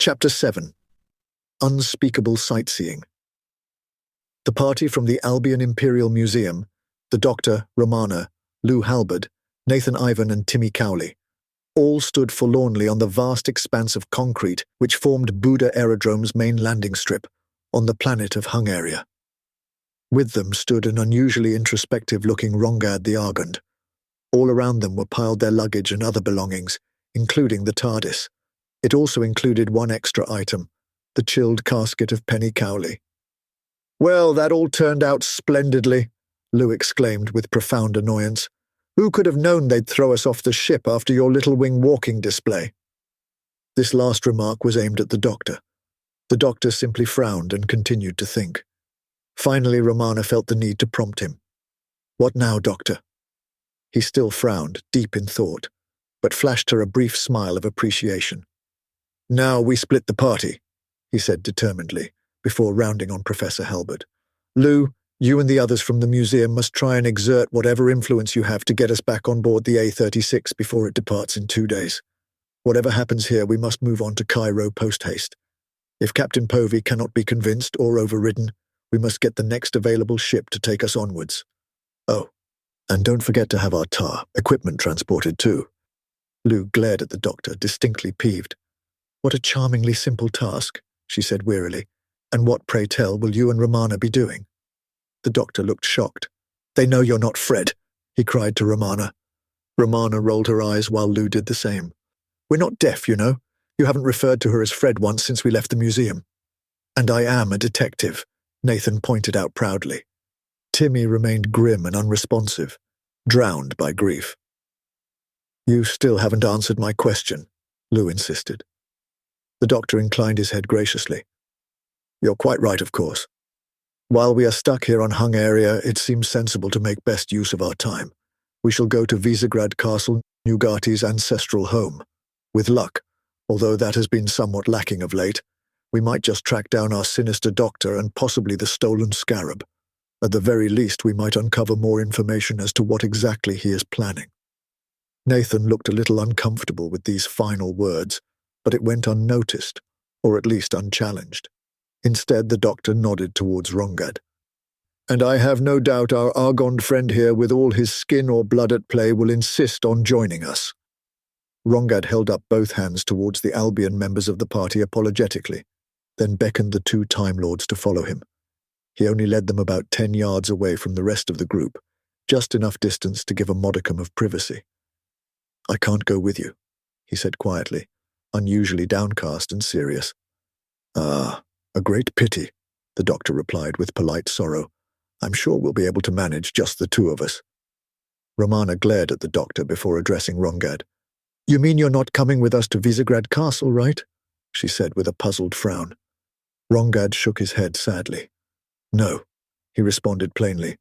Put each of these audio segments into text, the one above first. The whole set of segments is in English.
Chapter 7. Unspeakable Sightseeing. The party from the Albion Imperial Museum, the Doctor, Romana, Lou Halberd, Nathan Ivan and Timmy Cowley, all stood forlornly on the vast expanse of concrete which formed Buda Aerodrome's main landing strip on the planet of Hungaria. With them stood an unusually introspective-looking Rongad the Argand. All around them were piled their luggage and other belongings, including the TARDIS. It also included one extra item, the chilled casket of Penny Cowley. "Well, that all turned out splendidly," Lou exclaimed with profound annoyance. "Who could have known they'd throw us off the ship after your little wing walking display?" This last remark was aimed at the Doctor. The Doctor simply frowned and continued to think. Finally, Romana felt the need to prompt him. "What now, Doctor?" He still frowned, deep in thought, but flashed her a brief smile of appreciation. "Now we split the party," he said determinedly, before rounding on Professor Halberd. "Lou, you and the others from the museum must try and exert whatever influence you have to get us back on board the A36 before it departs in 2 days. Whatever happens here, we must move on to Cairo post-haste. If Captain Povey cannot be convinced or overridden, we must get the next available ship to take us onwards. Oh, and don't forget to have our equipment transported too." Lou glared at the Doctor, distinctly peeved. "What a charmingly simple task," she said wearily. "And what, pray tell, will you and Romana be doing?" The Doctor looked shocked. "They know you're not Fred," he cried to Romana. Romana rolled her eyes while Lou did the same. "We're not deaf, you know. You haven't referred to her as Fred once since we left the museum." "And I am a detective," Nathan pointed out proudly. Timmy remained grim and unresponsive, drowned by grief. "You still haven't answered my question," Lou insisted. The Doctor inclined his head graciously. "You're quite right, of course. While we are stuck here on Hungaria, it seems sensible to make best use of our time. We shall go to Visegrad Castle, Nugati's ancestral home. With luck, although that has been somewhat lacking of late, we might just track down our sinister Doctor and possibly the stolen scarab. At the very least, we might uncover more information as to what exactly he is planning." Nathan looked a little uncomfortable with these final words, but it went unnoticed, or at least unchallenged. Instead, the Doctor nodded towards Rongad. "And I have no doubt our Argond friend here with all his skin or blood at play will insist on joining us." Rongad held up both hands towards the Albion members of the party apologetically, then beckoned the 2 Time Lords to follow him. He only led them about 10 yards away from the rest of the group, just enough distance to give a modicum of privacy. "I can't go with you," he said quietly, unusually downcast and serious. "Ah, a great pity," the Doctor replied with polite sorrow. "I'm sure we'll be able to manage just the 2 of us." Romana glared at the Doctor before addressing Rongad. "You mean you're not coming with us to Visegrad Castle, right?" she said with a puzzled frown. Rongad shook his head sadly. "No," he responded plainly.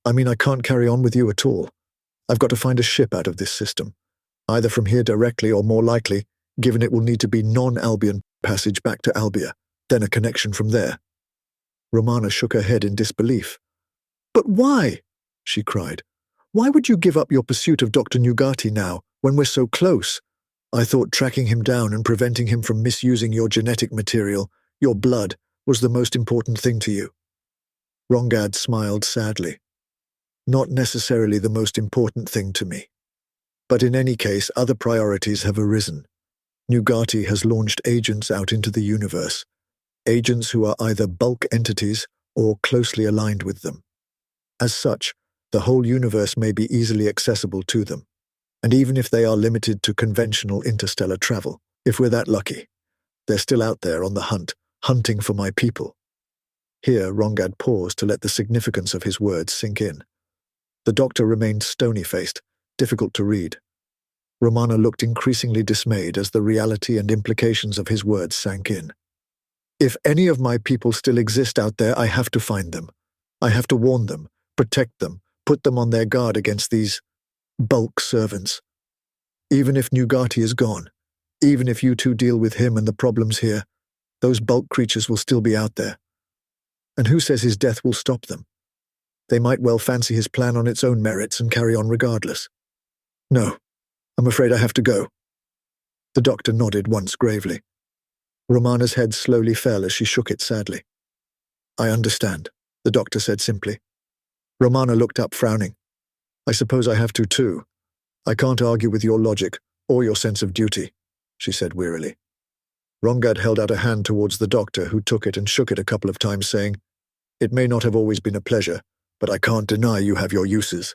"I mean I can't carry on with you at all. I've got to find a ship out of this system, either from here directly or more likely, given it will need to be non-Albion passage back to Albia, then a connection from there." Romana shook her head in disbelief. "But why?" she cried. "Why would you give up your pursuit of Dr. Nugati now, when we're so close? I thought tracking him down and preventing him from misusing your genetic material, your blood, was the most important thing to you." Rongad smiled sadly. "Not necessarily the most important thing to me. But in any case, other priorities have arisen. Nugati has launched agents out into the universe, agents who are either bulk entities or closely aligned with them. As such, the whole universe may be easily accessible to them, and even if they are limited to conventional interstellar travel, if we're that lucky, they're still out there on the hunt, hunting for my people, Here, Rongad paused to let the significance of his words sink in. The doctor remained stony-faced, difficult to read. Romana looked increasingly dismayed as the reality and implications of his words sank in. If any of my people still exist out there, I have to find them. I have to warn them, protect them, put them on their guard against these bulk servants. Even if Nugati is gone, even if you two deal with him and the problems here, those bulk creatures will still be out there. And who says his death will stop them? They might well fancy his plan on its own merits and carry on regardless. No, I'm afraid I have to go. The doctor nodded once gravely. Romana's head slowly fell as she shook it sadly. I understand, the doctor said simply. Romana looked up, frowning. I suppose I have to too. I can't argue with your logic or your sense of duty, she said wearily. Rongad held out a hand towards the doctor, who took it and shook it a couple of times, saying, It may not have always been a pleasure, but I can't deny you have your uses.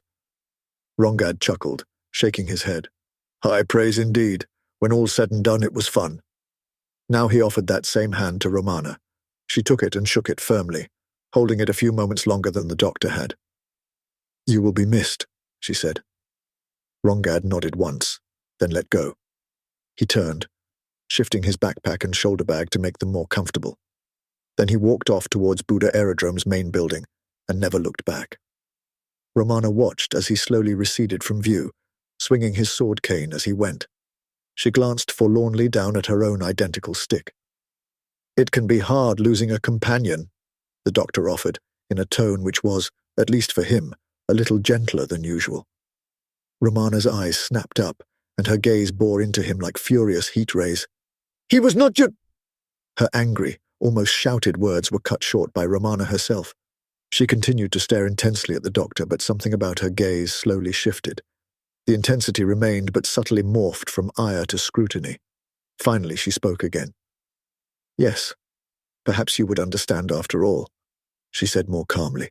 Rongad chuckled, shaking his head. High praise indeed. When all's said and done, it was fun. Now he offered that same hand to Romana. She took it and shook it firmly, holding it a few moments longer than the doctor had. You will be missed, she said. Rongad nodded once, then let go. He turned, shifting his backpack and shoulder bag to make them more comfortable. Then he walked off towards Buddha Aerodrome's main building and never looked back. Romana watched as he slowly receded from view, swinging his sword cane as he went. She glanced forlornly down at her own identical stick. It can be hard losing a companion, the doctor offered, in a tone which was, at least for him, a little gentler than usual. Romana's eyes snapped up, and her gaze bore into him like furious heat rays. He was not your... Her angry, almost shouted words were cut short by Romana herself. She continued to stare intensely at the doctor, but something about her gaze slowly shifted. The intensity remained, but subtly morphed from ire to scrutiny. Finally, she spoke again. Yes, perhaps you would understand after all, she said more calmly.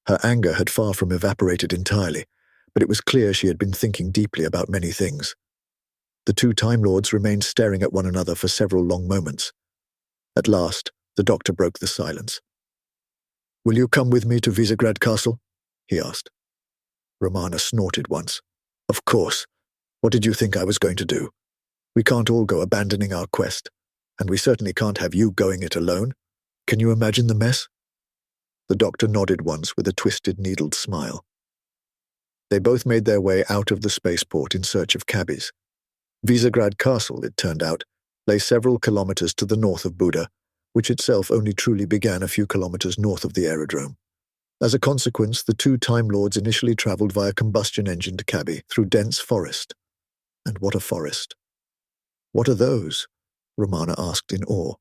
Her anger had far from evaporated entirely, but it was clear she had been thinking deeply about many things. The two Time Lords remained staring at one another for several long moments. At last, the doctor broke the silence. Will you come with me to Visegrad Castle? He asked. Romana snorted once. Of course. What did you think I was going to do? We can't all go abandoning our quest, and we certainly can't have you going it alone. Can you imagine the mess? The doctor nodded once with a twisted, needled smile. They both made their way out of the spaceport in search of cabbies. Visegrad Castle, it turned out, lay several kilometers to the north of Buda, which itself only truly began a few kilometers north of the aerodrome. As a consequence, the two Time Lords initially traveled via combustion-engined cabby through dense forest. And what a forest! What are those? Romana asked in awe.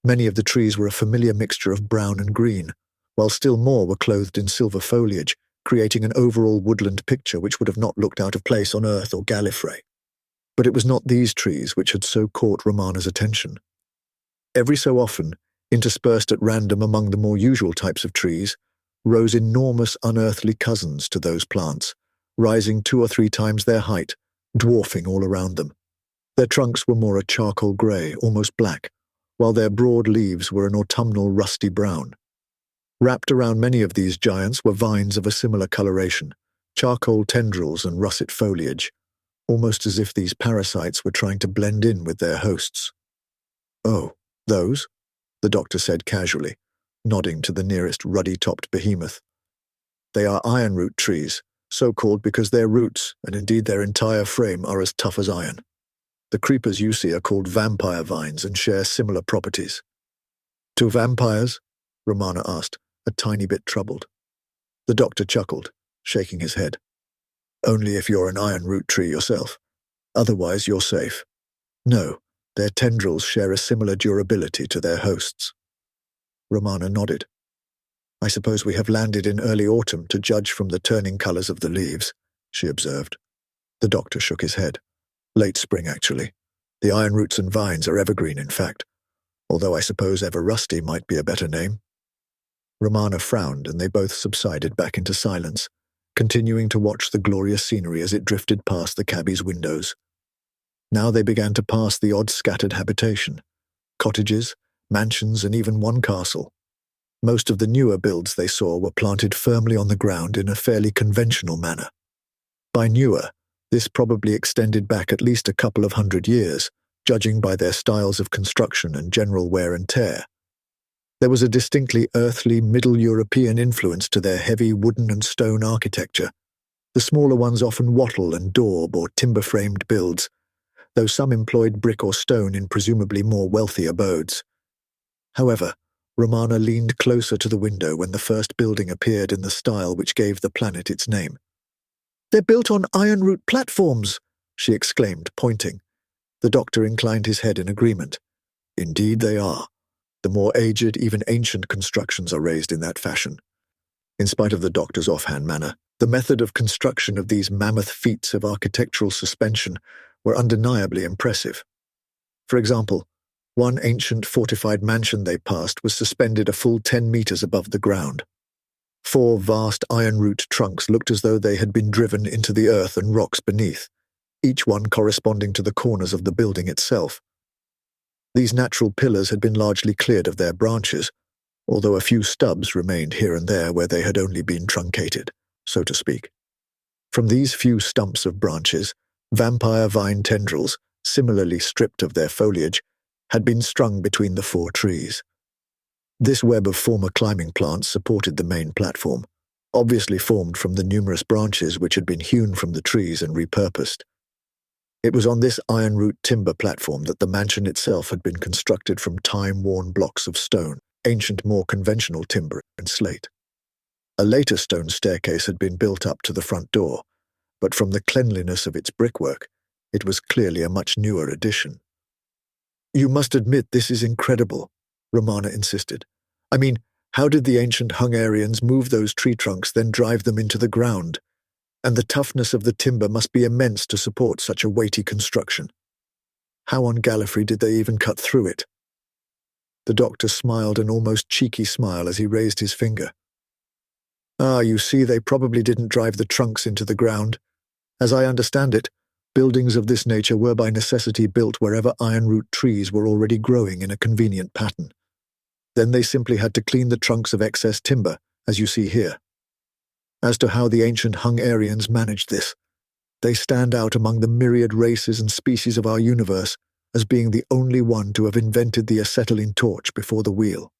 Many of the trees were a familiar mixture of brown and green, while still more were clothed in silver foliage, creating an overall woodland picture which would have not looked out of place on Earth or Gallifrey. But it was not these trees which had so caught Romana's attention. Every so often, interspersed at random among the more usual types of trees, rose enormous unearthly cousins to those plants, rising 2 or 3 times their height, dwarfing all around them. Their trunks were more a charcoal grey, almost black, while their broad leaves were an autumnal rusty brown. Wrapped around many of these giants were vines of a similar coloration, charcoal tendrils and russet foliage, almost as if these parasites were trying to blend in with their hosts. Oh, those? The doctor said casually, nodding to the nearest ruddy-topped behemoth. They are ironroot trees, so called because their roots, and indeed their entire frame, are as tough as iron. The creepers you see are called vampire vines and share similar properties. To vampires? Romana asked, a tiny bit troubled. The doctor chuckled, shaking his head. Only if you're an ironroot tree yourself. Otherwise, you're safe. No, their tendrils share a similar durability to their hosts. Romana nodded. I suppose we have landed in early autumn to judge from the turning colours of the leaves, she observed. The doctor shook his head. Late spring, actually. The ironroots and vines are evergreen, in fact, although I suppose ever-rusty might be a better name. Romana frowned, and they both subsided back into silence, continuing to watch the glorious scenery as it drifted past the cabbie's windows. Now they began to pass the odd scattered habitation, cottages, mansions, and even one castle. Most of the newer builds they saw were planted firmly on the ground in a fairly conventional manner. By newer, this probably extended back at least a couple of 100 years, judging by their styles of construction and general wear and tear. There was a distinctly earthly Middle European influence to their heavy wooden and stone architecture. The smaller ones often wattle and daub or timber-framed builds, though some employed brick or stone in presumably more wealthy abodes. However, Romana leaned closer to the window when the first building appeared in the style which gave the planet its name. "They're built on iron-root platforms," she exclaimed, pointing. The doctor inclined his head in agreement. "Indeed they are. The more aged, even ancient constructions are raised in that fashion." In spite of the doctor's offhand manner, the method of construction of these mammoth feats of architectural suspension were undeniably impressive. For example, one ancient fortified mansion they passed was suspended a full 10 meters above the ground. 4 vast iron-root trunks looked as though they had been driven into the earth and rocks beneath, each one corresponding to the corners of the building itself. These natural pillars had been largely cleared of their branches, although a few stubs remained here and there where they had only been truncated, so to speak. From these few stumps of branches, vampire vine tendrils, similarly stripped of their foliage, had been strung between the 4 trees. This web of former climbing plants supported the main platform, obviously formed from the numerous branches which had been hewn from the trees and repurposed. It was on this iron-root timber platform that the mansion itself had been constructed from time-worn blocks of stone, ancient more conventional timber and slate. A later stone staircase had been built up to the front door, but from the cleanliness of its brickwork, it was clearly a much newer addition. "You must admit this is incredible," Romana insisted. "I mean, how did the ancient Hungarians move those tree trunks, then drive them into the ground? And the toughness of the timber must be immense to support such a weighty construction. How on Gallifrey did they even cut through it?" The doctor smiled an almost cheeky smile as he raised his finger. "Ah, you see, they probably didn't drive the trunks into the ground. As I understand it, buildings of this nature were by necessity built wherever iron-root trees were already growing in a convenient pattern. Then they simply had to clean the trunks of excess timber, as you see here. As to how the ancient Hungarians managed this, they stand out among the myriad races and species of our universe as being the only one to have invented the acetylene torch before the wheel."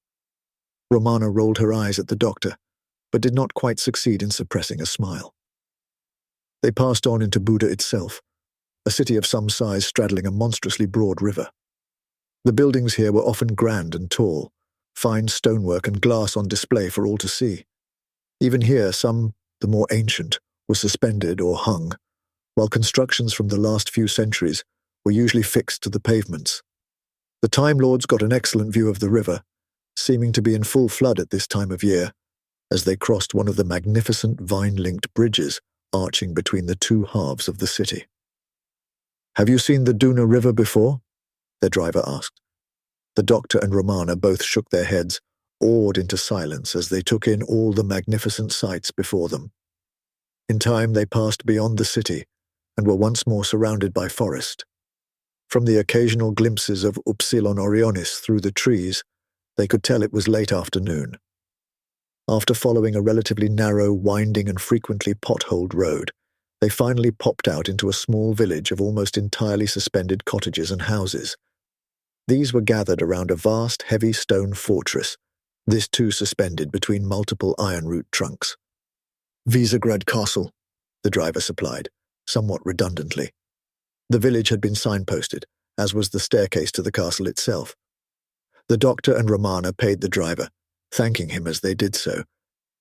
Romana rolled her eyes at the doctor, but did not quite succeed in suppressing a smile. They passed on into Buda itself, a city of some size straddling a monstrously broad river. The buildings here were often grand and tall, fine stonework and glass on display for all to see. Even here, some, the more ancient, were suspended or hung, while constructions from the last few centuries were usually fixed to the pavements. The Time Lords got an excellent view of the river, seeming to be in full flood at this time of year, as they crossed one of the magnificent vine-linked bridges arching between the 2 halves of the city. "Have you seen the Duna River before?" their driver asked. The doctor and Romana both shook their heads, awed into silence as they took in all the magnificent sights before them. In time they passed beyond the city and were once more surrounded by forest. From the occasional glimpses of Upsilon Orionis through the trees, they could tell it was late afternoon. After following a relatively narrow, winding and frequently potholed road, they finally popped out into a small village of almost entirely suspended cottages and houses. These were gathered around a vast, heavy stone fortress, this too suspended between multiple iron-root trunks. "Visegrad Castle," the driver supplied, somewhat redundantly. The village had been signposted, as was the staircase to the castle itself. The doctor and Romana paid the driver, thanking him as they did so,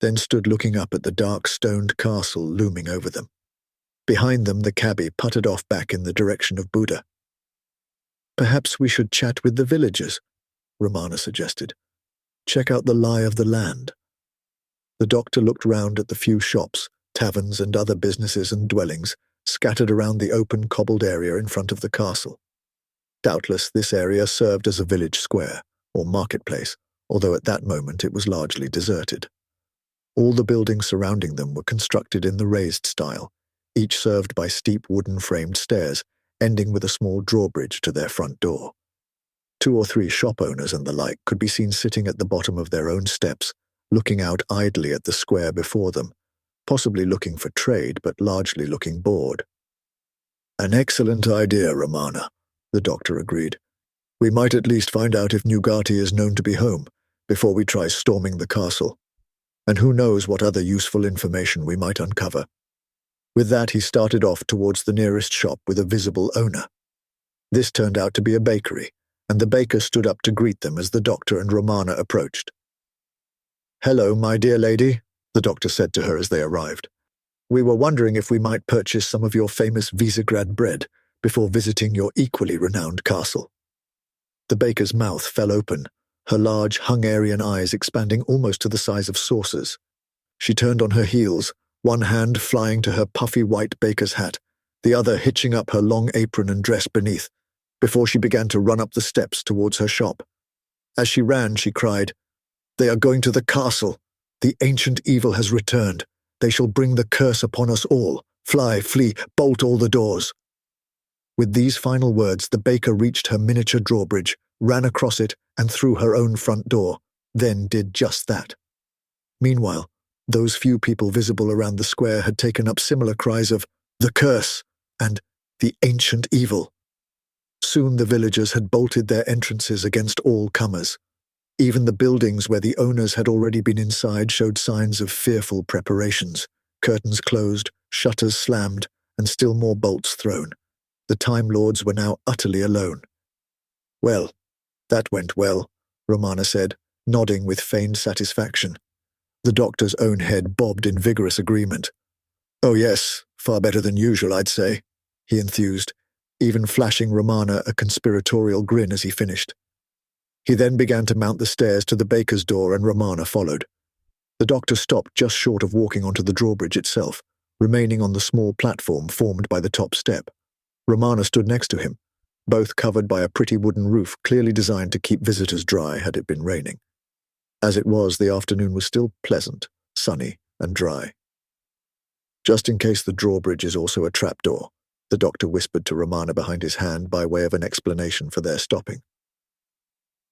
then stood looking up at the dark stoned castle looming over them. Behind them the cabbie puttered off back in the direction of Buda. "Perhaps we should chat with the villagers," Romana suggested. "Check out the lie of the land." The doctor looked round at the few shops, taverns and other businesses and dwellings scattered around the open cobbled area in front of the castle. Doubtless this area served as a village square, or marketplace, although at that moment it was largely deserted. All the buildings surrounding them were constructed in the raised style, each served by steep wooden-framed stairs, ending with a small drawbridge to their front door. 2 or 3 shop owners and the like could be seen sitting at the bottom of their own steps, looking out idly at the square before them, possibly looking for trade but largely looking bored. "An excellent idea, Romana," the doctor agreed. "We might at least find out if Nugati is known to be home before we try storming the castle. And who knows what other useful information we might uncover." With that, he started off towards the nearest shop with a visible owner. This turned out to be a bakery, and the baker stood up to greet them as the doctor and Romana approached. "Hello, my dear lady," the doctor said to her as they arrived. "We were wondering if we might purchase some of your famous Visegrad bread before visiting your equally renowned castle." The baker's mouth fell open, her large Hungarian eyes expanding almost to the size of saucers. She turned on her heels, one hand flying to her puffy white baker's hat, the other hitching up her long apron and dress beneath, before she began to run up the steps towards her shop. As she ran, she cried, "They are going to the castle. The ancient evil has returned. They shall bring the curse upon us all. Fly, flee, bolt all the doors." With these final words, the baker reached her miniature drawbridge, ran across it, and through her own front door, then did just that. Meanwhile, those few people visible around the square had taken up similar cries of, "The curse!" and "The ancient evil." Soon the villagers had bolted their entrances against all comers. Even the buildings where the owners had already been inside showed signs of fearful preparations, curtains closed, shutters slammed, and still more bolts thrown. The Time Lords were now utterly alone. "Well, that went well," Romana said, nodding with feigned satisfaction. The doctor's own head bobbed in vigorous agreement. "Oh yes, far better than usual, I'd say," he enthused, even flashing Romana a conspiratorial grin as he finished. He then began to mount the stairs to the baker's door, and Romana followed. The doctor stopped just short of walking onto the drawbridge itself, remaining on the small platform formed by the top step. Romana stood next to him, both covered by a pretty wooden roof clearly designed to keep visitors dry had it been raining. As it was, the afternoon was still pleasant, sunny, and dry. "Just in case the drawbridge is also a trapdoor," the doctor whispered to Romana behind his hand by way of an explanation for their stopping.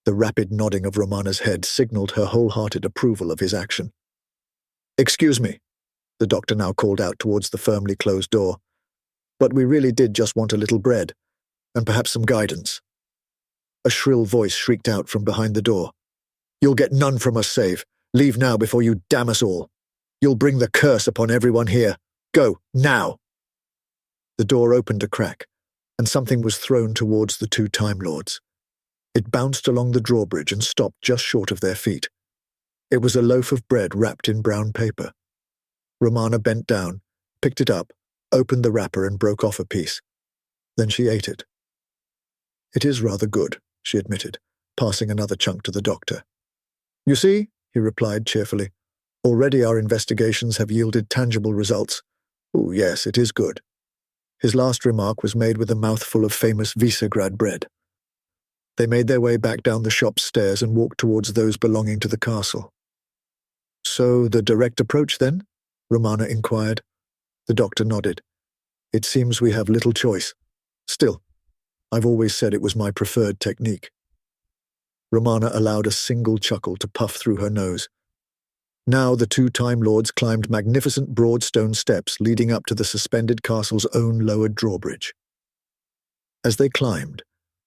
The rapid nodding of Romana's head signaled her wholehearted approval of his action. "Excuse me," the doctor now called out towards the firmly closed door, "but we really did just want a little bread, and perhaps some guidance." A shrill voice shrieked out from behind the door. "You'll get none from us, Save. Leave now before you damn us all. You'll bring the curse upon everyone here. Go, now!" The door opened a crack, and something was thrown towards the 2 Time Lords. It bounced along the drawbridge and stopped just short of their feet. It was a loaf of bread wrapped in brown paper. Romana bent down, picked it up, opened the wrapper and broke off a piece. Then she ate it. "It is rather good," she admitted, passing another chunk to the doctor. "You see," he replied cheerfully, "already our investigations have yielded tangible results. Oh, yes, it is good." His last remark was made with a mouthful of famous Visegrad bread. They made their way back down the shop's stairs and walked towards those belonging to the castle. "So the direct approach, then?" Romana inquired. The doctor nodded. "It seems we have little choice. Still, I've always said it was my preferred technique." Romana allowed a single chuckle to puff through her nose. Now the 2 Time Lords climbed magnificent broad stone steps leading up to the suspended castle's own lowered drawbridge. As they climbed,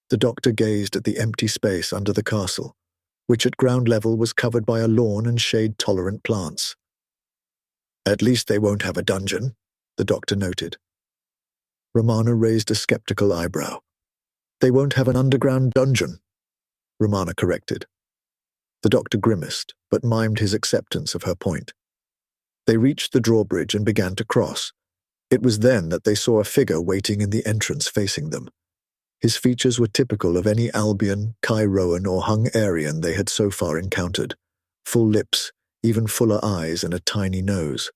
the doctor gazed at the empty space under the castle, which at ground level was covered by a lawn and shade-tolerant plants. "At least they won't have a dungeon," the doctor noted. Romana raised a skeptical eyebrow. "They won't have an underground dungeon," Romana corrected. The doctor grimaced, but mimed his acceptance of her point. They reached the drawbridge and began to cross. It was then that they saw a figure waiting in the entrance facing them. His features were typical of any Albion, Cairoan, or Hungarian they had so far encountered. Full lips, even fuller eyes, and a tiny nose.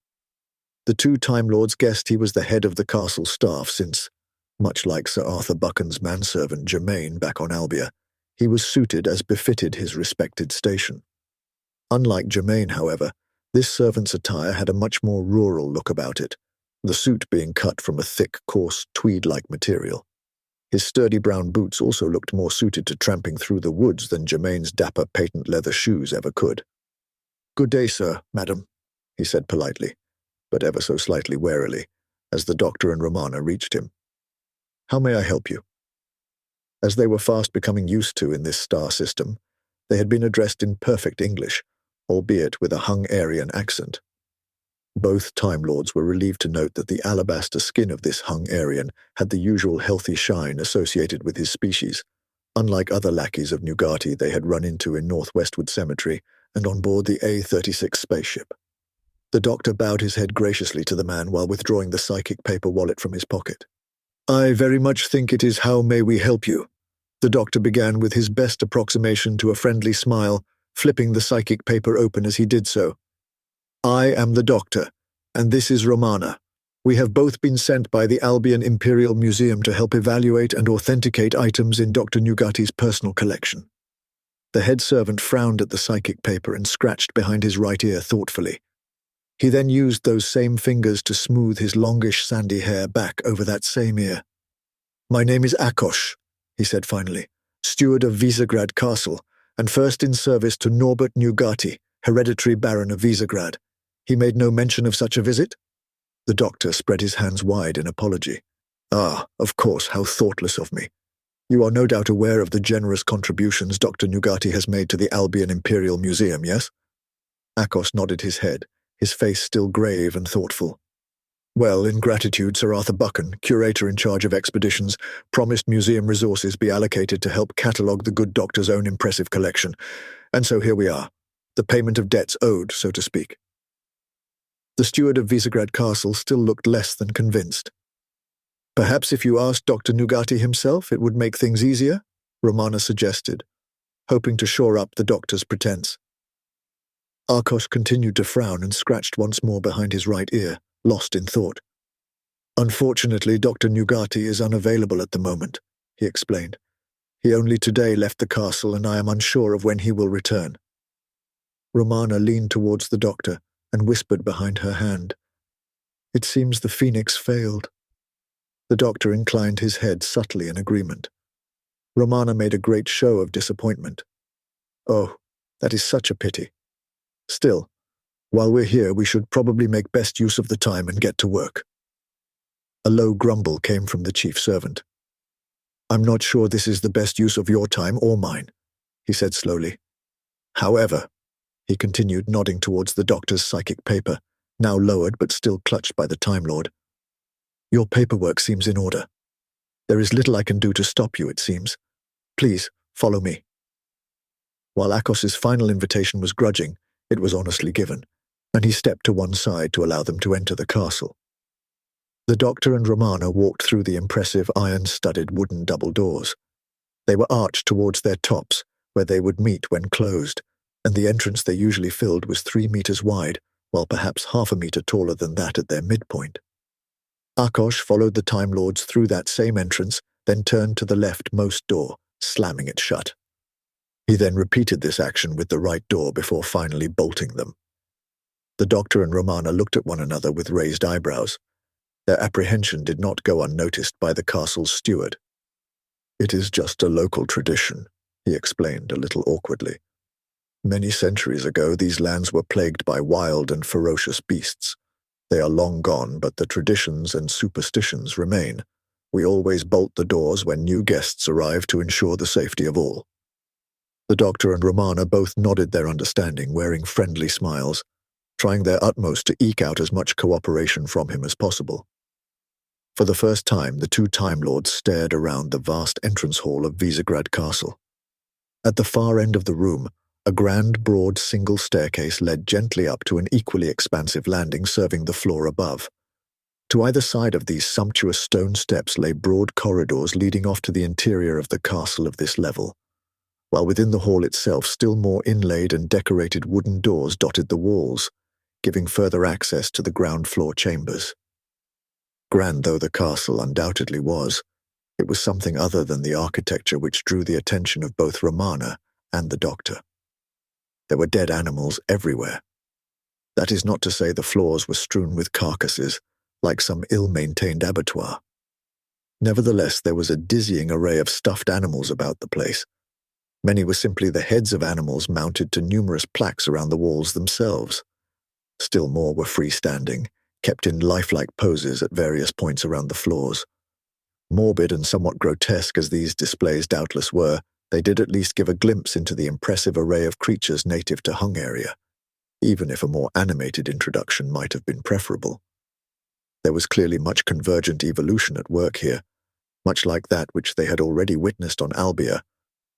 The 2 Time Lords guessed he was the head of the castle staff since, much like Sir Arthur Buchan's manservant Germain back on Albia, he was suited as befitted his respected station. Unlike Germain, however, this servant's attire had a much more rural look about it, the suit being cut from a thick, coarse, tweed-like material. His sturdy brown boots also looked more suited to tramping through the woods than Germain's dapper patent leather shoes ever could. "Good day, sir, madam," he said politely, but ever so slightly warily, as the doctor and Romana reached him. "How may I help you?" As they were fast becoming used to in this star system, they had been addressed in perfect English, albeit with a Hungarian accent. Both Time Lords were relieved to note that the alabaster skin of this Hungarian had the usual healthy shine associated with his species, unlike other lackeys of Nugati they had run into in Northwestwood Cemetery and on board the A-36 spaceship. The doctor bowed his head graciously to the man while withdrawing the psychic paper wallet from his pocket. "I very much think it is how may we help you?" The doctor began with his best approximation to a friendly smile, flipping the psychic paper open as he did so. "I am the doctor, and this is Romana. We have both been sent by the Albion Imperial Museum to help evaluate and authenticate items in Dr. Nugati's personal collection." The head servant frowned at the psychic paper and scratched behind his right ear thoughtfully. He then used those same fingers to smooth his longish sandy hair back over that same ear. "My name is Akos," he said finally, "steward of Visegrad Castle, and first in service to Norbert Nugati, hereditary Baron of Visegrad. He made no mention of such a visit?" The doctor spread his hands wide in apology. "Ah, of course, how thoughtless of me. You are no doubt aware of the generous contributions Dr. Nugati has made to the Albion Imperial Museum, yes?" Akos nodded his head, his face still grave and thoughtful. "Well, in gratitude, Sir Arthur Buchan, curator in charge of expeditions, promised museum resources be allocated to help catalogue the good doctor's own impressive collection. And so here we are, the payment of debts owed, so to speak." The steward of Visegrad Castle still looked less than convinced. "Perhaps if you asked Dr. Nugati himself, it would make things easier," Romana suggested, hoping to shore up the doctor's pretense. Akos continued to frown and scratched once more behind his right ear, lost in thought. "Unfortunately, Dr. Nugati is unavailable at the moment," he explained. "He only today left the castle, and I am unsure of when he will return." Romana leaned towards the doctor and whispered behind her hand, "It seems the Phoenix failed." The doctor inclined his head subtly in agreement. Romana made a great show of disappointment. "Oh, that is such a pity. Still, while we're here, we should probably make best use of the time and get to work." A low grumble came from the chief servant. "I'm not sure this is the best use of your time or mine," he said slowly. "However," he continued, nodding towards the doctor's psychic paper, now lowered but still clutched by the Time Lord, "your paperwork seems in order. There is little I can do to stop you, it seems. Please, follow me." While Akos's final invitation was grudging, it was honestly given, and he stepped to one side to allow them to enter the castle. The doctor and Romana walked through the impressive iron-studded wooden double doors. They were arched towards their tops, where they would meet when closed, and the entrance they usually filled was 3 meters wide, while perhaps half a meter taller than that at their midpoint. Akos followed the Time Lords through that same entrance, then turned to the leftmost door, slamming it shut. He then repeated this action with the right door before finally bolting them. The doctor and Romana looked at one another with raised eyebrows. Their apprehension did not go unnoticed by the castle's steward. "It is just a local tradition," he explained a little awkwardly. "Many centuries ago, these lands were plagued by wild and ferocious beasts. They are long gone, but the traditions and superstitions remain. We always bolt the doors when new guests arrive to ensure the safety of all." The doctor and Romana both nodded their understanding, wearing friendly smiles, trying their utmost to eke out as much cooperation from him as possible. For the first time, the two Time Lords stared around the vast entrance hall of Visegrad Castle. At the far end of the room, a grand, broad single staircase led gently up to an equally expansive landing serving the floor above. To either side of these sumptuous stone steps lay broad corridors leading off to the interior of the castle of this level, while within the hall itself still more inlaid and decorated wooden doors dotted the walls, giving further access to the ground floor chambers. Grand though the castle undoubtedly was, it was something other than the architecture which drew the attention of both Romana and the doctor. There were dead animals everywhere. That is not to say the floors were strewn with carcasses, like some ill-maintained abattoir. Nevertheless, there was a dizzying array of stuffed animals about the place. Many were simply the heads of animals mounted to numerous plaques around the walls themselves. Still more were freestanding, kept in lifelike poses at various points around the floors. Morbid and somewhat grotesque as these displays doubtless were, they did at least give a glimpse into the impressive array of creatures native to Hung area, even if a more animated introduction might have been preferable. There was clearly much convergent evolution at work here, much like that which they had already witnessed on Albia,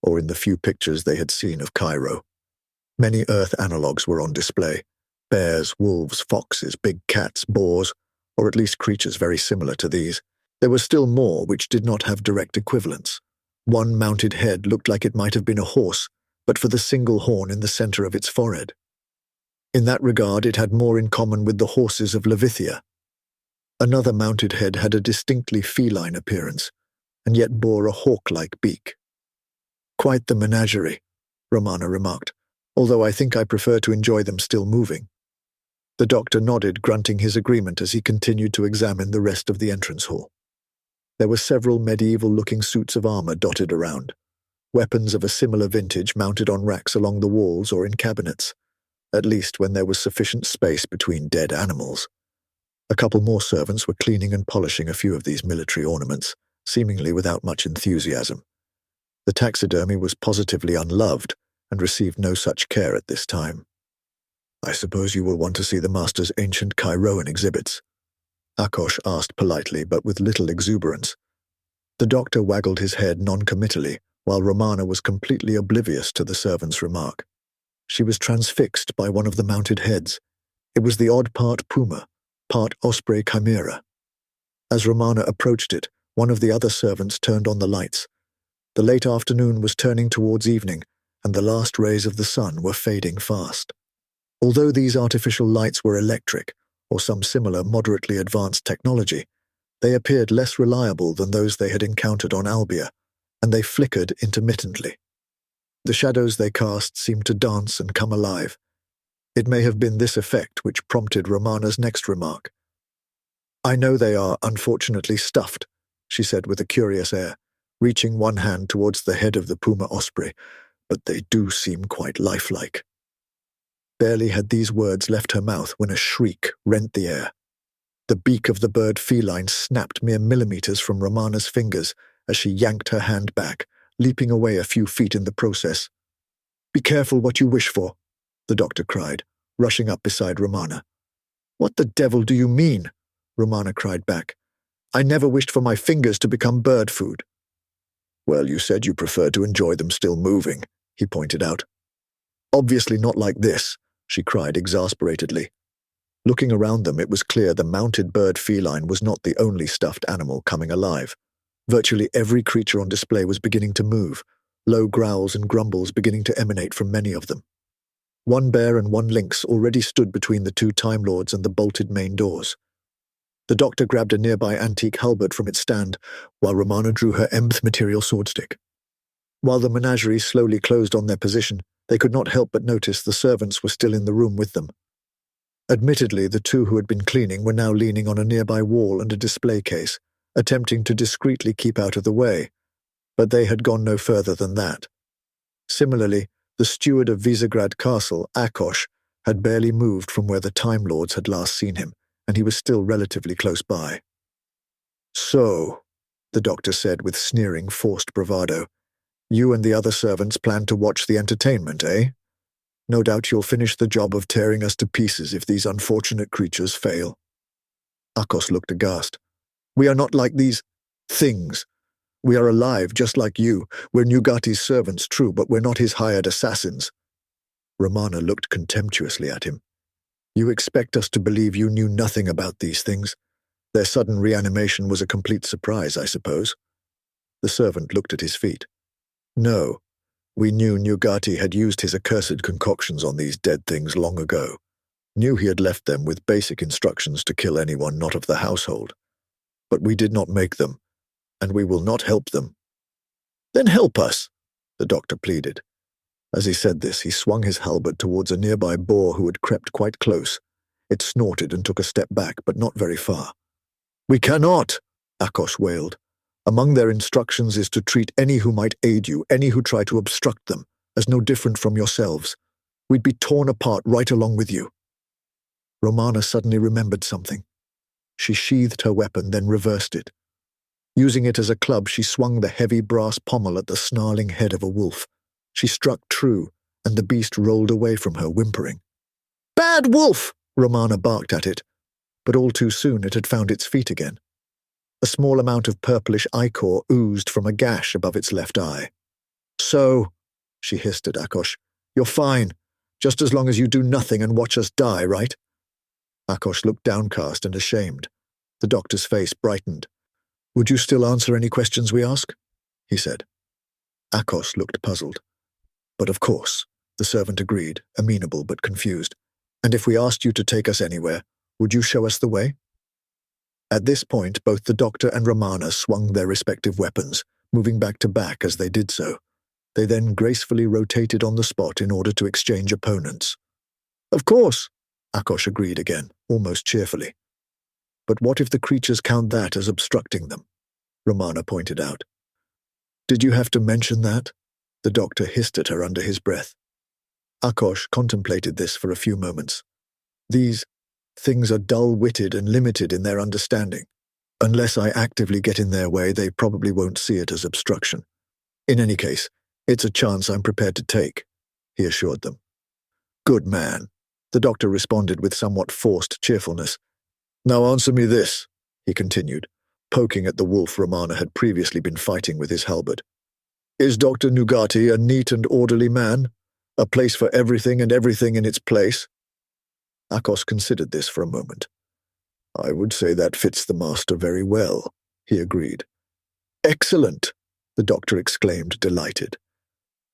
or in the few pictures they had seen of Cairo. Many Earth analogues were on display: bears, wolves, foxes, big cats, boars, or at least creatures very similar to these. There was still more which did not have direct equivalents. One mounted head looked like it might have been a horse, but for the single horn in the center of its forehead. In that regard, it had more in common with the horses of Levithia. Another mounted head had a distinctly feline appearance, and yet bore a hawk-like beak. "Quite the menagerie," Romana remarked, "although I think I prefer to enjoy them still moving." The doctor nodded, grunting his agreement as he continued to examine the rest of the entrance hall. There were several medieval-looking suits of armor dotted around, weapons of a similar vintage mounted on racks along the walls or in cabinets, at least when there was sufficient space between dead animals. A couple more servants were cleaning and polishing a few of these military ornaments, seemingly without much enthusiasm. The taxidermy was positively unloved and received no such care at this time. "I suppose you will want to see the master's ancient Cairoan exhibits?" Akos asked politely, but with little exuberance. The doctor waggled his head noncommittally, while Romana was completely oblivious to the servant's remark. She was transfixed by one of the mounted heads. It was the odd part puma, part osprey chimera. As Romana approached it, one of the other servants turned on the lights. The late afternoon was turning towards evening, and the last rays of the sun were fading fast. Although these artificial lights were electric, or some similar moderately advanced technology, they appeared less reliable than those they had encountered on Albia, and they flickered intermittently. The shadows they cast seemed to dance and come alive. It may have been this effect which prompted Romana's next remark. "I know they are, unfortunately, stuffed," she said with a curious air, reaching one hand towards the head of the puma osprey, "but they do seem quite lifelike." Barely had these words left her mouth when a shriek rent the air. The beak of the bird feline snapped mere millimeters from Romana's fingers as she yanked her hand back, leaping away a few feet in the process. "Be careful what you wish for," the doctor cried, rushing up beside Romana. "What the devil do you mean?" Romana cried back. "I never wished for my fingers to become bird food." "Well, you said you preferred to enjoy them still moving," he pointed out. "Obviously not like this," she cried exasperatedly. Looking around them, it was clear the mounted bird feline was not the only stuffed animal coming alive. Virtually every creature on display was beginning to move, low growls and grumbles beginning to emanate from many of them. One bear and one lynx already stood between the two Time Lords and the bolted main doors. The doctor grabbed a nearby antique halberd from its stand, while Romana drew her nth material swordstick. While the menagerie slowly closed on their position, they could not help but notice the servants were still in the room with them. Admittedly, the two who had been cleaning were now leaning on a nearby wall and a display case, attempting to discreetly keep out of the way, but they had gone no further than that. Similarly, the steward of Visegrad Castle, Akos, had barely moved from where the Time Lords had last seen him, and he was still relatively close by. "So," the doctor said with sneering, forced bravado, "you and the other servants plan to watch the entertainment, eh? No doubt you'll finish the job of tearing us to pieces if these unfortunate creatures fail." Akos looked aghast. "We are not like these things. We are alive, just like you. We're Nugati's servants, true, but we're not his hired assassins." Romana looked contemptuously at him. "You expect us to believe you knew nothing about these things? Their sudden reanimation was a complete surprise, I suppose." The servant looked at his feet. "No. We knew Nugati had used his accursed concoctions on these dead things long ago. Knew he had left them with basic instructions to kill anyone not of the household. But we did not make them, and we will not help them." "Then help us," the doctor pleaded. As he said this, he swung his halberd towards a nearby boar who had crept quite close. It snorted and took a step back, but not very far. "We cannot," Akos wailed. Among their instructions is to treat any who might aid you, any who try to obstruct them, as no different from yourselves. We'd be torn apart right along with you." Romana suddenly remembered something. She sheathed her weapon, then reversed it. Using it as a club, she swung the heavy brass pommel at the snarling head of a wolf. She struck true, and the beast rolled away from her, whimpering. "Bad wolf!" Romana barked at it, but all too soon it had found its feet again. A small amount of purplish ichor oozed from a gash above its left eye. "So," she hissed at Akos, "you're fine, just as long as you do nothing and watch us die, right?" Akos looked downcast and ashamed. The doctor's face brightened. "Would you still answer any questions we ask?" he said. Akos looked puzzled. "But of course," the servant agreed, amenable but confused. "And if we asked you to take us anywhere, would you show us the way?" At this point, both the doctor and Romana swung their respective weapons, moving back to back as they did so. They then gracefully rotated on the spot in order to exchange opponents. "Of course," Akos agreed again, almost cheerfully. "But what if the creatures count that as obstructing them?" Romana pointed out. "Did you have to mention that?" The doctor hissed at her under his breath. Akos contemplated this for a few moments. "These things are dull-witted and limited in their understanding. Unless I actively get in their way, they probably won't see it as obstruction. In any case, it's a chance I'm prepared to take," he assured them. "Good man," the doctor responded with somewhat forced cheerfulness. "Now answer me this," he continued, poking at the wolf Romana had previously been fighting with his halberd. "Is Dr. Nugati a neat and orderly man? A place for everything and everything in its place?" Akos considered this for a moment. "I would say that fits the master very well," he agreed. "Excellent!" the doctor exclaimed, delighted.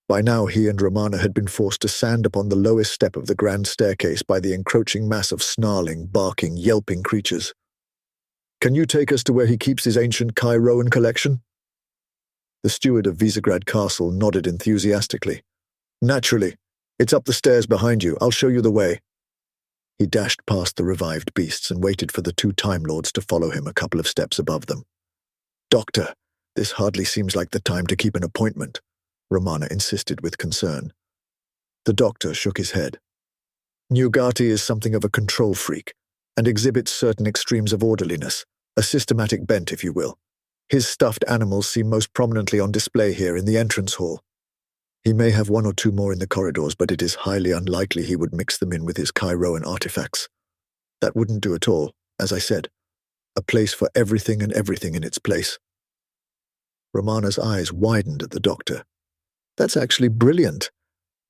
By now he and Romana had been forced to stand upon the lowest step of the grand staircase by the encroaching mass of snarling, barking, yelping creatures. "Can you take us to where he keeps his ancient Chiroan collection?" The steward of Visegrad Castle nodded enthusiastically. "Naturally. It's up the stairs behind you. I'll show you the way." He dashed past the revived beasts and waited for the two Time Lords to follow him a couple of steps above them. "Doctor, this hardly seems like the time to keep an appointment," Romana insisted with concern. The doctor shook his head. "Nugati is something of a control freak, and exhibits certain extremes of orderliness, a systematic bent, if you will. His stuffed animals seem most prominently on display here in the entrance hall. He may have one or two more in the corridors, but it is highly unlikely he would mix them in with his Chiroan artifacts. That wouldn't do at all, as I said. A place for everything and everything in its place." Romana's eyes widened at the doctor. "That's actually brilliant.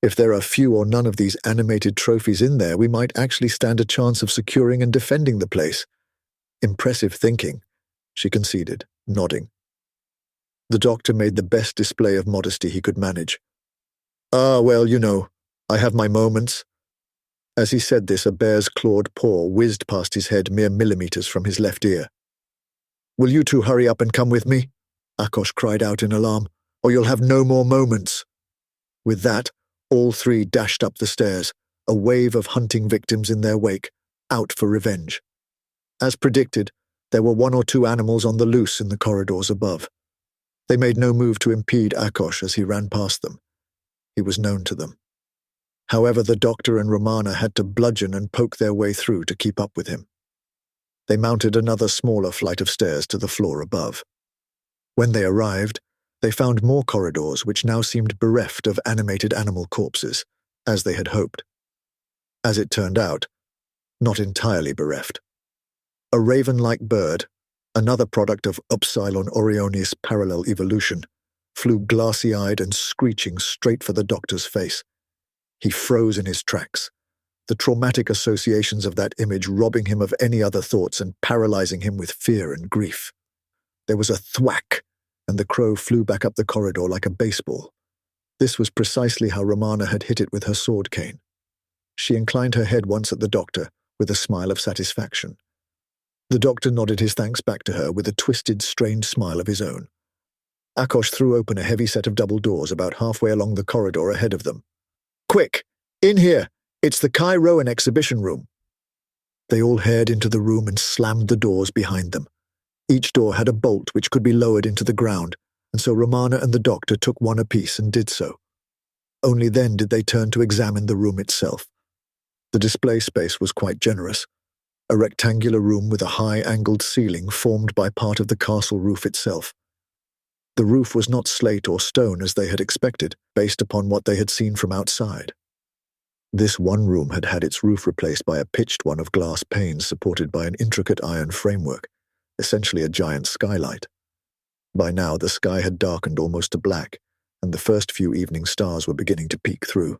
If there are few or none of these animated trophies in there, we might actually stand a chance of securing and defending the place." "Impressive thinking," she conceded, nodding. The doctor made the best display of modesty he could manage. "Ah, well, you know, I have my moments." As he said this, a bear's clawed paw whizzed past his head mere millimeters from his left ear. "Will you two hurry up and come with me?" Akos cried out in alarm, "or you'll have no more moments." With that, all three dashed up the stairs, a wave of hunting victims in their wake, out for revenge. As predicted, there were one or two animals on the loose in the corridors above. They made no move to impede Akos as he ran past them. He was known to them. However, the doctor and Romana had to bludgeon and poke their way through to keep up with him. They mounted another smaller flight of stairs to the floor above. When they arrived, they found more corridors which now seemed bereft of animated animal corpses, as they had hoped. As it turned out, not entirely bereft. A raven-like bird, another product of Upsilon Orionis parallel evolution, flew glassy-eyed and screeching straight for the doctor's face. He froze in his tracks, the traumatic associations of that image robbing him of any other thoughts and paralyzing him with fear and grief. There was a thwack, and the crow flew back up the corridor like a baseball. This was precisely how Romana had hit it with her sword cane. She inclined her head once at the doctor, with a smile of satisfaction. The doctor nodded his thanks back to her with a twisted, strained smile of his own. Akos threw open a heavy set of double doors about halfway along the corridor ahead of them. "Quick! In here! It's the Chiroan exhibition room." They all hurried into the room and slammed the doors behind them. Each door had a bolt which could be lowered into the ground, and so Romana and the doctor took one apiece and did so. Only then did they turn to examine the room itself. The display space was quite generous, a rectangular room with a high-angled ceiling formed by part of the castle roof itself. The roof was not slate or stone as they had expected, based upon what they had seen from outside. This one room had had its roof replaced by a pitched one of glass panes supported by an intricate iron framework, essentially a giant skylight. By now the sky had darkened almost to black, and the first few evening stars were beginning to peek through.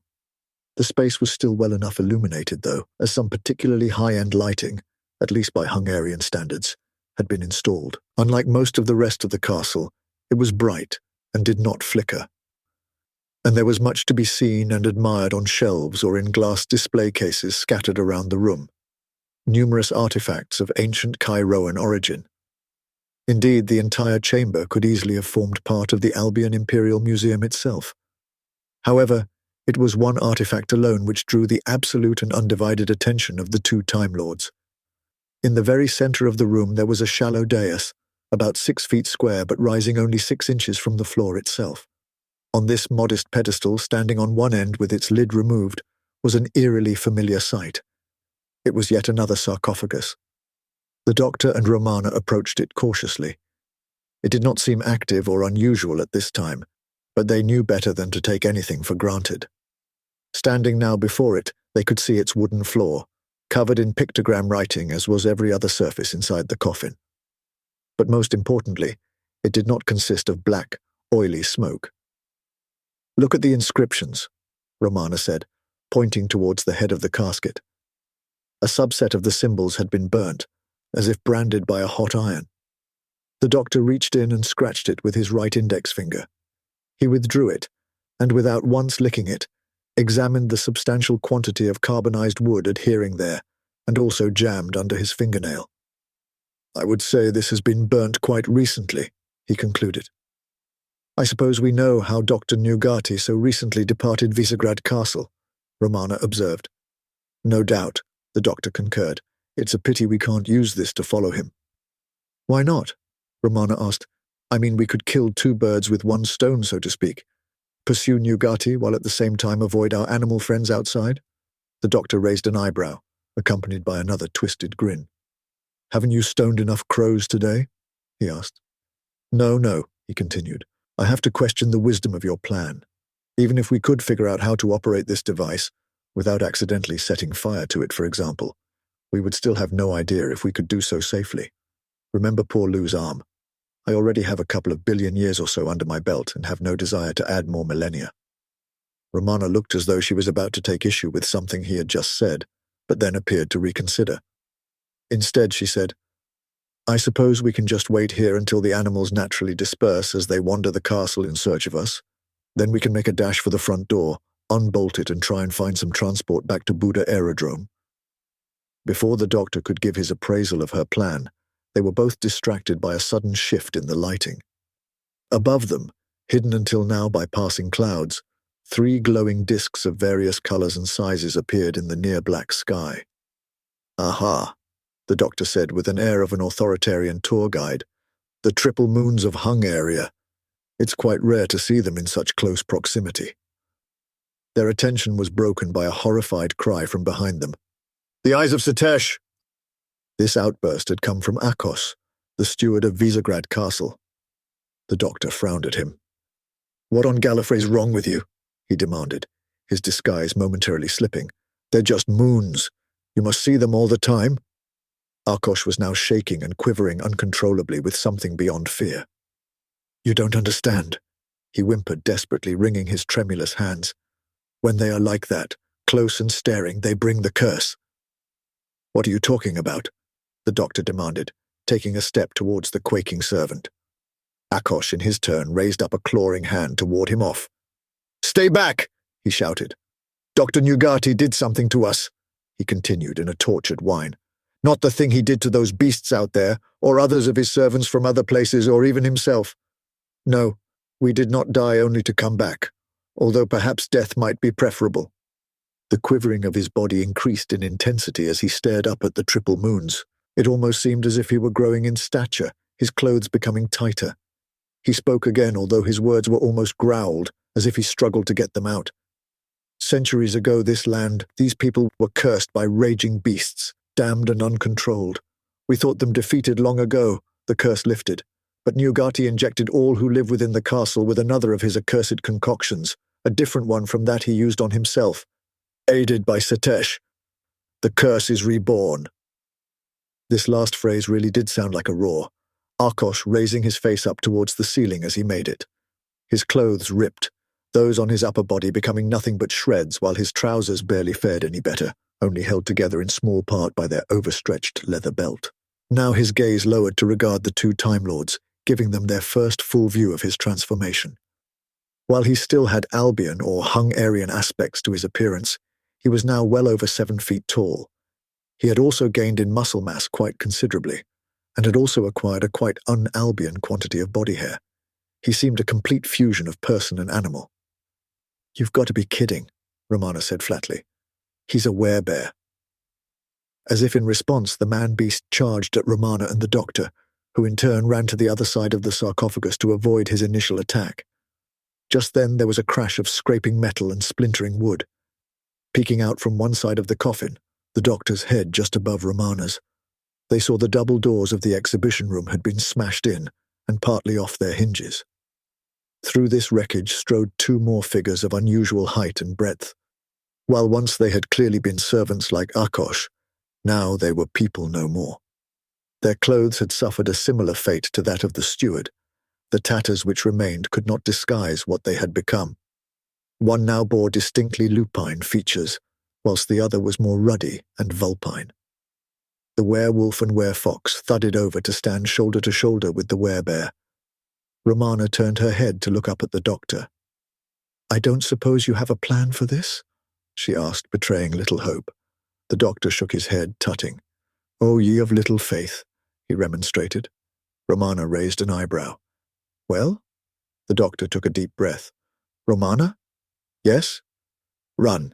The space was still well enough illuminated, though, as some particularly high-end lighting, at least by Hungarian standards, had been installed. Unlike most of the rest of the castle, it was bright and did not flicker. And there was much to be seen and admired on shelves or in glass display cases scattered around the room. Numerous artifacts of ancient Cairoan origin. Indeed, the entire chamber could easily have formed part of the Albion Imperial Museum itself. However, it was one artifact alone which drew the absolute and undivided attention of the two Time Lords. In the very center of the room there was a shallow dais, about 6 feet square but rising only 6 inches from the floor itself. On this modest pedestal, standing on one end with its lid removed, was an eerily familiar sight. It was yet another sarcophagus. The doctor and Romana approached it cautiously. It did not seem active or unusual at this time, but they knew better than to take anything for granted. Standing now before it, they could see its wooden floor, covered in pictogram writing as was every other surface inside the coffin. But most importantly, it did not consist of black, oily smoke. "Look at the inscriptions," Romana said, pointing towards the head of the casket. A subset of the symbols had been burnt, as if branded by a hot iron. The doctor reached in and scratched it with his right index finger. He withdrew it, and without once licking it, examined the substantial quantity of carbonized wood adhering there, and also jammed under his fingernail. "I would say this has been burnt quite recently," he concluded. "I suppose we know how Dr. Nugati so recently departed Visegrad Castle," Romana observed. "No doubt," the doctor concurred. "It's a pity we can't use this to follow him." "Why not?" Romana asked. "I mean, we could kill 2 birds with 1 stone, so to speak. Pursue Nugati while at the same time avoid our animal friends outside?" The doctor raised an eyebrow, accompanied by another twisted grin. "Haven't you stoned enough crows today?" he asked. No, he continued. "I have to question the wisdom of your plan. Even if we could figure out how to operate this device, without accidentally setting fire to it, for example, we would still have no idea if we could do so safely. Remember poor Lou's arm. I already have a couple of billion years or so under my belt and have no desire to add more millennia." Romana looked as though she was about to take issue with something he had just said, but then appeared to reconsider. Instead, she said, "I suppose we can just wait here until the animals naturally disperse as they wander the castle in search of us. Then we can make a dash for the front door, unbolt it and try and find some transport back to Buda Aerodrome." Before the doctor could give his appraisal of her plan, they were both distracted by a sudden shift in the lighting. Above them, hidden until now by passing clouds, 3 glowing discs of various colors and sizes appeared in the near-black sky. "Aha," the doctor said with an air of an authoritarian tour guide. "The triple moons of Hung area. It's quite rare to see them in such close proximity." Their attention was broken by a horrified cry from behind them. "The eyes of Satesh!" This outburst had come from Akos, the steward of Visegrad Castle. The doctor frowned at him. "What on Gallifrey's wrong with you?" he demanded, his disguise momentarily slipping. "They're just moons. You must see them all the time." Akos was now shaking and quivering uncontrollably with something beyond fear. "You don't understand," he whimpered desperately, wringing his tremulous hands. "When they are like that, close and staring, they bring the curse." "What are you talking about?" the doctor demanded, taking a step towards the quaking servant. Akos, in his turn, raised up a clawing hand to ward him off. "Stay back!" he shouted. "Dr. Nugati did something to us," he continued in a tortured whine. "Not the thing he did to those beasts out there, or others of his servants from other places, or even himself. No, we did not die only to come back, although perhaps death might be preferable." The quivering of his body increased in intensity as he stared up at the triple moons. It almost seemed as if he were growing in stature, his clothes becoming tighter. He spoke again, although his words were almost growled, as if he struggled to get them out. Centuries ago, this land, these people were cursed by raging beasts, damned and uncontrolled. We thought them defeated long ago, the curse lifted. But Nugati injected all who live within the castle with another of his accursed concoctions, a different one from that he used on himself. Aided by Satesh, the curse is reborn. This last phrase really did sound like a roar, Arkosh raising his face up towards the ceiling as he made it. His clothes ripped, those on his upper body becoming nothing but shreds, while his trousers barely fared any better, only held together in small part by their overstretched leather belt. Now his gaze lowered to regard the two Time Lords, giving them their first full view of his transformation. While he still had Albion or Hungarian aspects to his appearance, he was now well over 7 feet tall. He had also gained in muscle mass quite considerably, and had also acquired a quite un-Albion quantity of body hair. He seemed a complete fusion of person and animal. "You've got to be kidding," Romana said flatly. "He's a werebear." As if in response, the man-beast charged at Romana and the doctor, who in turn ran to the other side of the sarcophagus to avoid his initial attack. Just then there was a crash of scraping metal and splintering wood. Peeking out from one side of the coffin, the doctor's head just above Romana's, they saw the double doors of the exhibition room had been smashed in and partly off their hinges. Through this wreckage strode 2 more figures of unusual height and breadth. While once they had clearly been servants like Arkosh, now they were people no more. Their clothes had suffered a similar fate to that of the steward. The tatters which remained could not disguise what they had become. One now bore distinctly lupine features, whilst the other was more ruddy and vulpine. The werewolf and werefox thudded over to stand shoulder to shoulder with the werebear. Romana turned her head to look up at the doctor. "I don't suppose you have a plan for this?" she asked, betraying little hope. The doctor shook his head, tutting. "O ye of little faith," he remonstrated. Romana raised an eyebrow. "Well?" The doctor took a deep breath. "Romana? Yes? Run."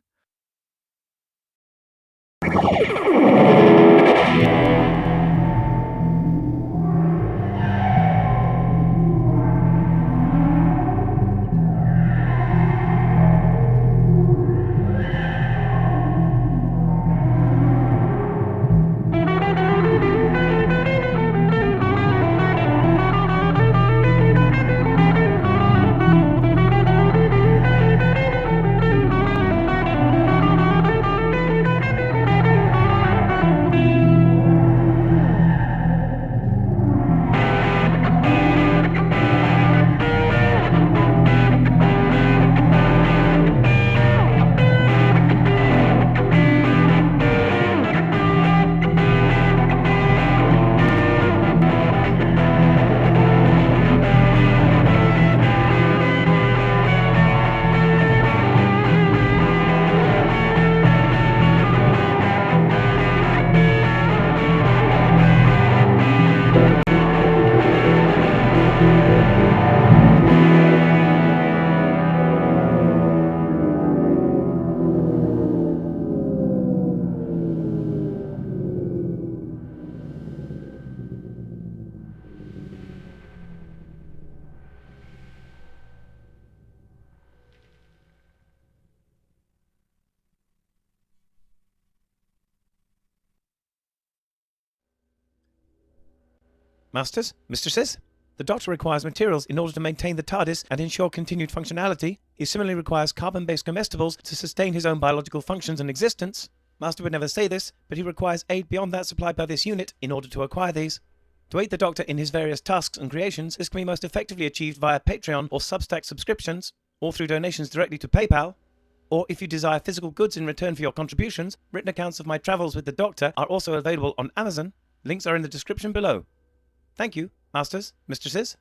Masters, mistresses, the Doctor requires materials in order to maintain the TARDIS and ensure continued functionality. He similarly requires carbon-based comestibles to sustain his own biological functions and existence. Master would never say this, but he requires aid beyond that supplied by this unit in order to acquire these. To aid the Doctor in his various tasks and creations, this can be most effectively achieved via Patreon or Substack subscriptions, or through donations directly to PayPal. Or if you desire physical goods in return for your contributions, written accounts of my travels with the Doctor are also available on Amazon. Links are in the description below. Thank you, Masters, mistresses.